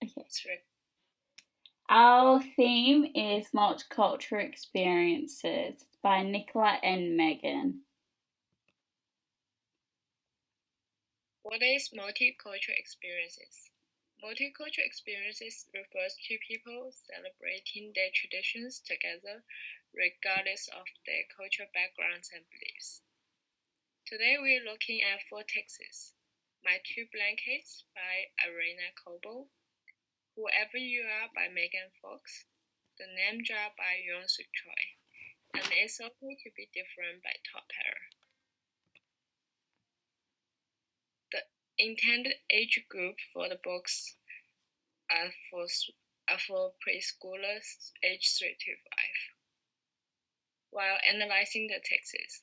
Okay. Sure. Our theme is multicultural experiences by Nicola and Megan. What is multicultural experiences? Multicultural experiences refers to people celebrating their traditions together, regardless of their cultural backgrounds and beliefs. Today we're looking at 4 texts. My Two Blankets by Irina Cobo, Whoever You Are by Megan Fox, The Name Jar by Yoon Suk Choi, and It's Okay to Be Different by Todd Perry. The intended age group for the books are for preschoolers aged 3 to 5. While analyzing the texts,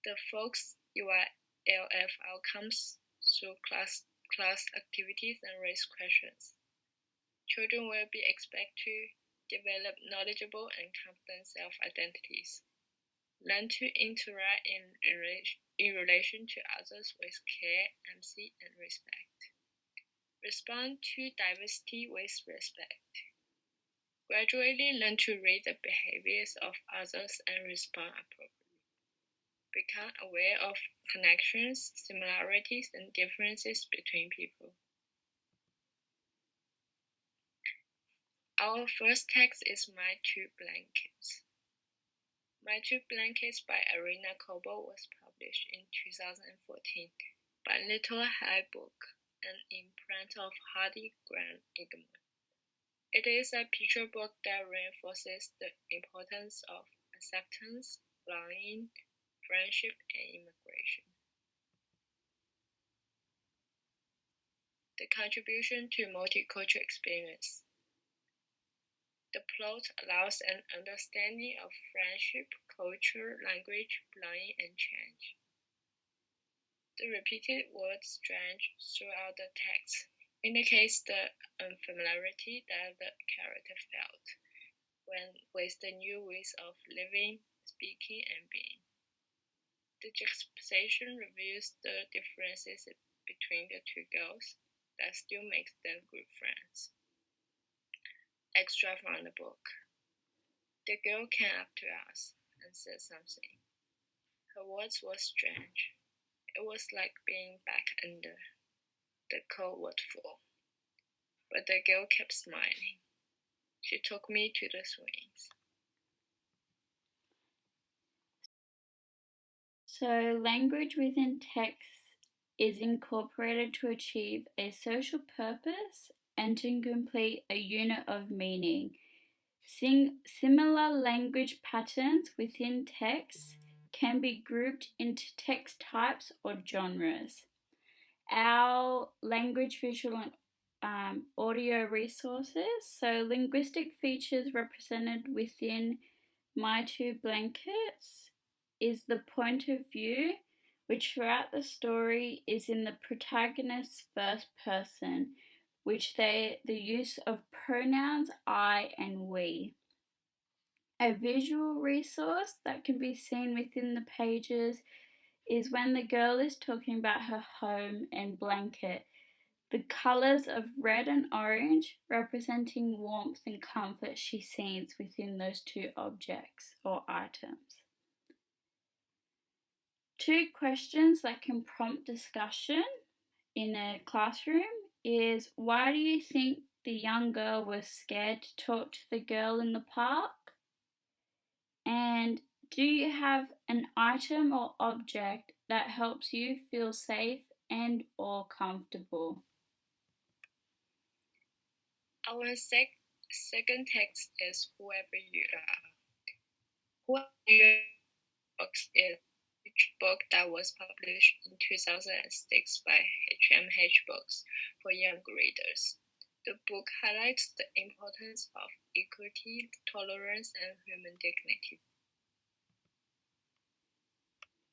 the Fox UILF outcomes through class activities and race questions. Children will be expected to develop knowledgeable and confident self-identities, learn to interact in relation to others with care, empathy, and respect, respond to diversity with respect, gradually learn to read the behaviors of others and respond appropriately, become aware of connections, similarities, and differences between people. Our first text is My Two Blankets. My Two Blankets by Irina Cobo was published in 2014 by Little High Book, an imprint of Hardy Grant Eggman. It is a picture book that reinforces the importance of acceptance, belonging, friendship, and immigration. The contribution to multicultural experience. The plot allows an understanding of friendship, culture, language, belonging, and change. The repeated word strange throughout the text indicates the unfamiliarity that the character felt when with the new ways of living, speaking, and being. The juxtaposition reveals the differences between the two girls that still makes them good friends. Extra from the book. The girl came up to us and said something. Her words were strange. It was like being back under the cold waterfall. But the girl kept smiling. She took me to the swings. So, language within text is incorporated to achieve a social purpose and to complete a unit of meaning. Similar language patterns within text can be grouped into text types or genres. Our language, visual, and audio resources. So, linguistic features represented within My Two Blankets is the point of view, which throughout the story is in the protagonist's first person, which the use of pronouns I and we. A visual resource that can be seen within the pages is when the girl is talking about her home and blanket. The colours of red and orange representing warmth and comfort she sees within those two objects or items. 2 questions that can prompt discussion in a classroom is, why do you think the young girl was scared to talk to the girl in the park? And do you have an item or object that helps you feel safe and or comfortable? Our second text is Whoever You Are. Whoever You Are is a book that was published in 2006 by HMH Books for young readers. The book highlights the importance of equity, tolerance, and human dignity.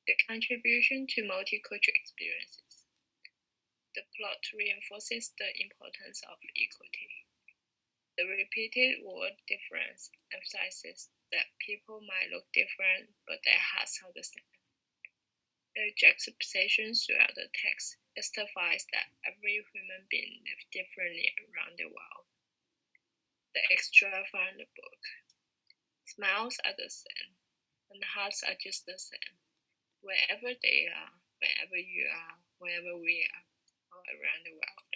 The contribution to multicultural experiences. The plot reinforces the importance of equity. The repeated word difference emphasizes that people might look different, but their hearts are the same. The juxtaposition throughout the text testifies that every human being lives differently around the world. The extra from the book. Smiles are the same, and hearts are just the same. Wherever they are, wherever you are, wherever we are, all around the world.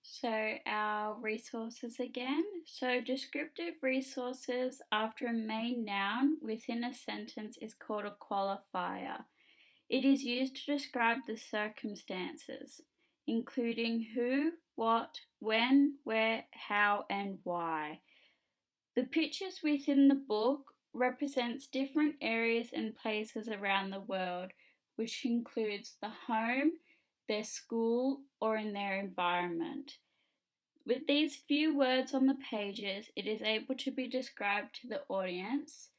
So our resources again. So descriptive resources after a main noun within a sentence is called a qualifier. It is used to describe the circumstances, including who, what, when, where, how, and why. The pictures within the book represents different areas and places around the world, which includes the home, their school, or in their environment. With these few words on the pages, it is able to be described to the audience,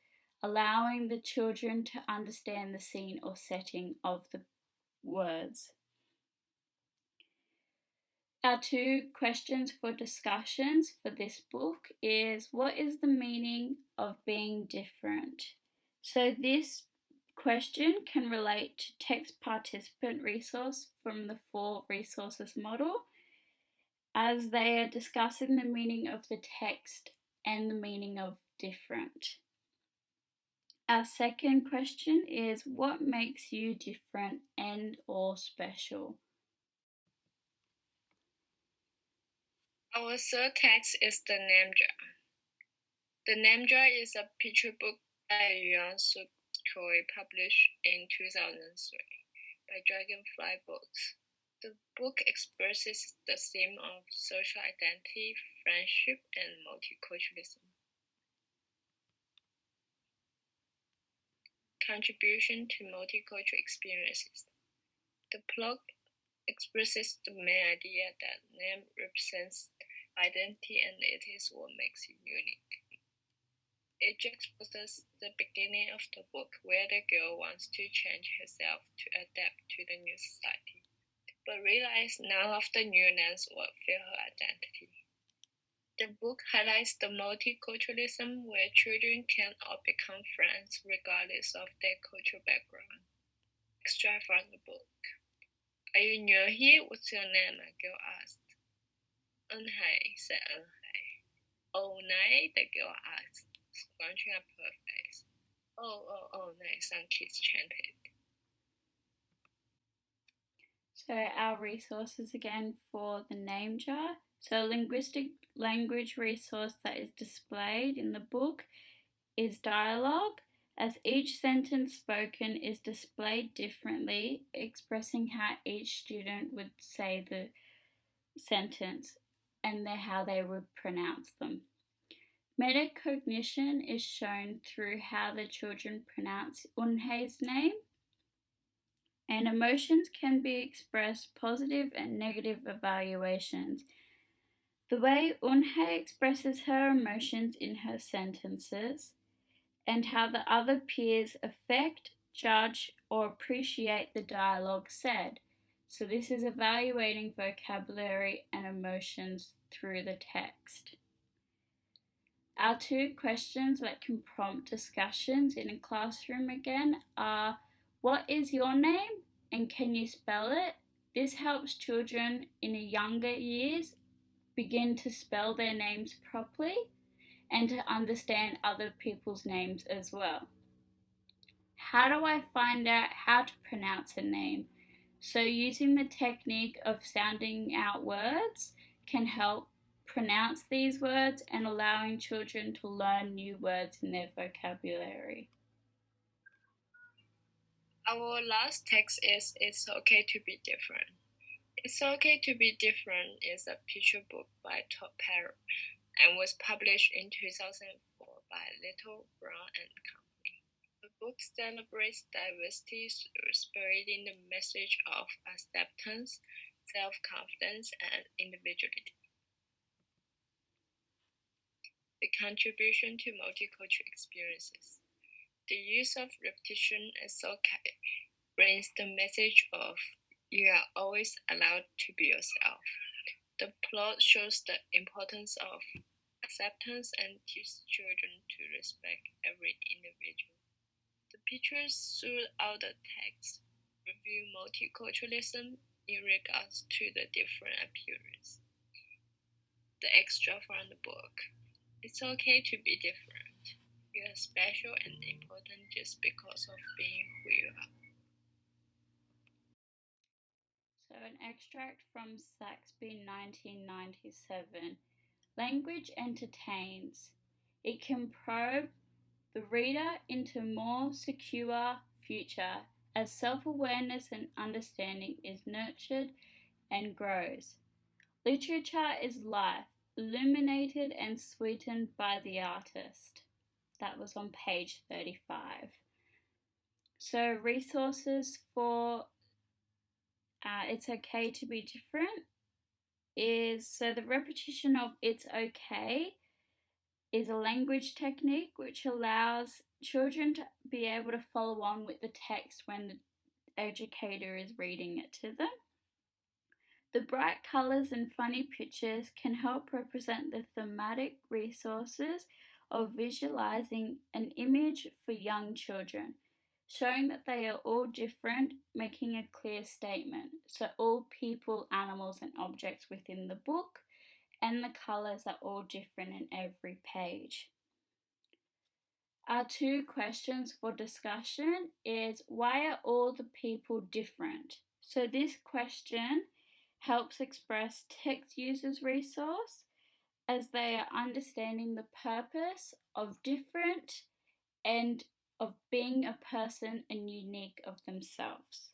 allowing the children to understand the scene or setting of the words. Our two questions for discussions for this book is what is the meaning of being different? So this question can relate to text participant resource from the 4 resources model, as they are discussing the meaning of the text and the meaning of different. Our second question is what makes you different and or special? Our third text is the name jar. The name jar is a picture book by Yuan Suk Choi, published in 2003 by Dragonfly Books. The book expresses the theme of social identity, friendship, and multiculturalism. Contribution to multicultural experiences. The plot expresses the main idea that name represents identity and it is what makes it unique. It exposes the beginning of the book where the girl wants to change herself to adapt to the new society, but realizes none of the new names will fit her identity. The book highlights the multiculturalism where children can all become friends regardless of their cultural background. Extract from the book. Are you new here? What's your name? A girl asked. Eunhae, said Eunhae. Oh, Nai, the girl asked, scrunching up her face. Oh, Nai, some kids chanted. So our resources again for the name jar. So linguistic language resource that is displayed in the book is dialogue, as each sentence spoken is displayed differently, expressing how each student would say the sentence and how they would pronounce them. Metacognition is shown through how the children pronounce Eunhae's name, and emotions can be expressed positive and negative evaluations. The way Eunhae expresses her emotions in her sentences, and how the other peers affect, judge, or appreciate the dialogue said. So, this is evaluating vocabulary and emotions through the text. Our two questions that can prompt discussions in a classroom again are what is your name and can you spell it? This helps children in younger years begin to spell their names properly and to understand other people's names as well. How do I find out how to pronounce a name? So using the technique of sounding out words can help pronounce these words and allowing children to learn new words in their vocabulary. Our last text is It's Okay to Be Different. It's Okay to Be Different is a picture book by Todd Parrott and was published in 2004 by Little, Brown and Company. The book celebrates diversity through spreading the message of acceptance, self-confidence, and individuality. The contribution to multicultural experiences. The use of repetition is okay brings the message of you are always allowed to be yourself. The plot shows the importance of acceptance and teaches children to respect every individual. The pictures throughout the text review multiculturalism in regards to the different appearance. The extra from the book. It's okay to be different. You are special and important just because of being who you are. So, an extract from Saxby 1997. Language entertains. It can probe the reader into a more secure future as self-awareness and understanding is nurtured and grows. Literature is life, illuminated and sweetened by the artist. That was on page 35. So, resources for It's Okay to Be Different is the repetition of It's Okay is a language technique which allows children to be able to follow on with the text when the educator is reading it to them. The bright colours and funny pictures can help represent the thematic resources of visualizing an image for young children, showing that they are all different, making a clear statement. So, all people, animals, and objects within the book, and the colours are all different in every page. Our two questions for discussion is why are all the people different? So, this question helps express text users' resource as they are understanding the purpose of different and of being a person and unique of themselves.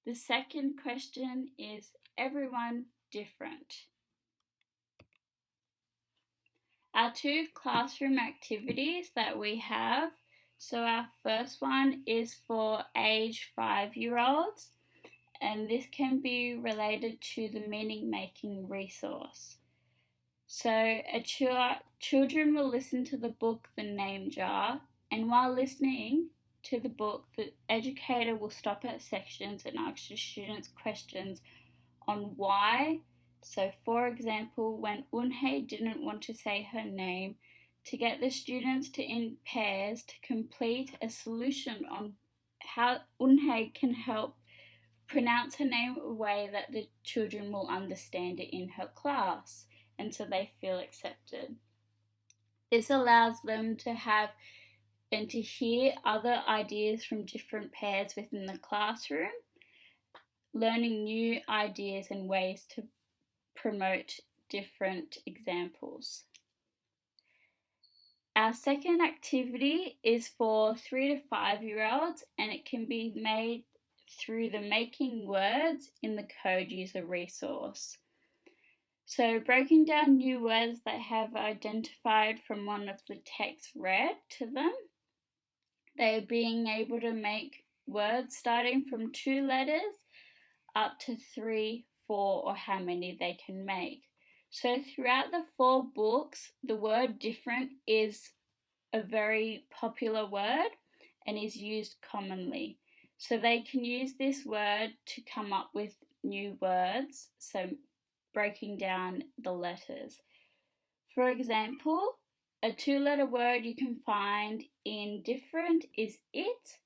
The second question is everyone different. Our two classroom activities that we have. So, our first one is for age 5-year-olds, and this can be related to the meaning making resource. So, children will listen to the book The Name Jar, and while listening to the book, the educator will stop at sections and ask the students questions on why. So, for example, when Unhei didn't want to say her name, to get the students in pairs to complete a solution on how Unhei can help pronounce her name in a way that the children will understand it in her class and so they feel accepted. This allows them to have and to hear other ideas from different pairs within the classroom, learning new ideas and ways to promote different examples. Our second activity is for 3 to 5-year-olds, and it can be made through the Making Words in the Code User resource. So, breaking down new words that have identified from one of the texts read to them, they are being able to make words starting from 2 letters up to 3, 4, or how many they can make. So, throughout the 4 books, the word different is a very popular word and is used commonly. So, they can use this word to come up with new words. So, breaking down the letters. For example, a 2-letter word you can find in different is it,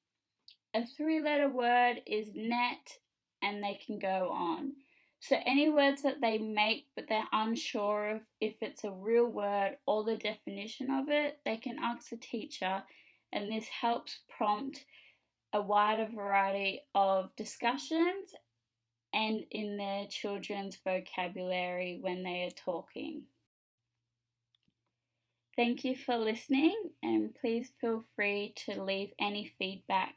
a 3-letter word is net, and they can go on. So any words that they make but they're unsure of if it's a real word or the definition of it, they can ask the teacher, and this helps prompt a wider variety of discussions and in their children's vocabulary when they are talking. Thank you for listening, and please feel free to leave any feedback.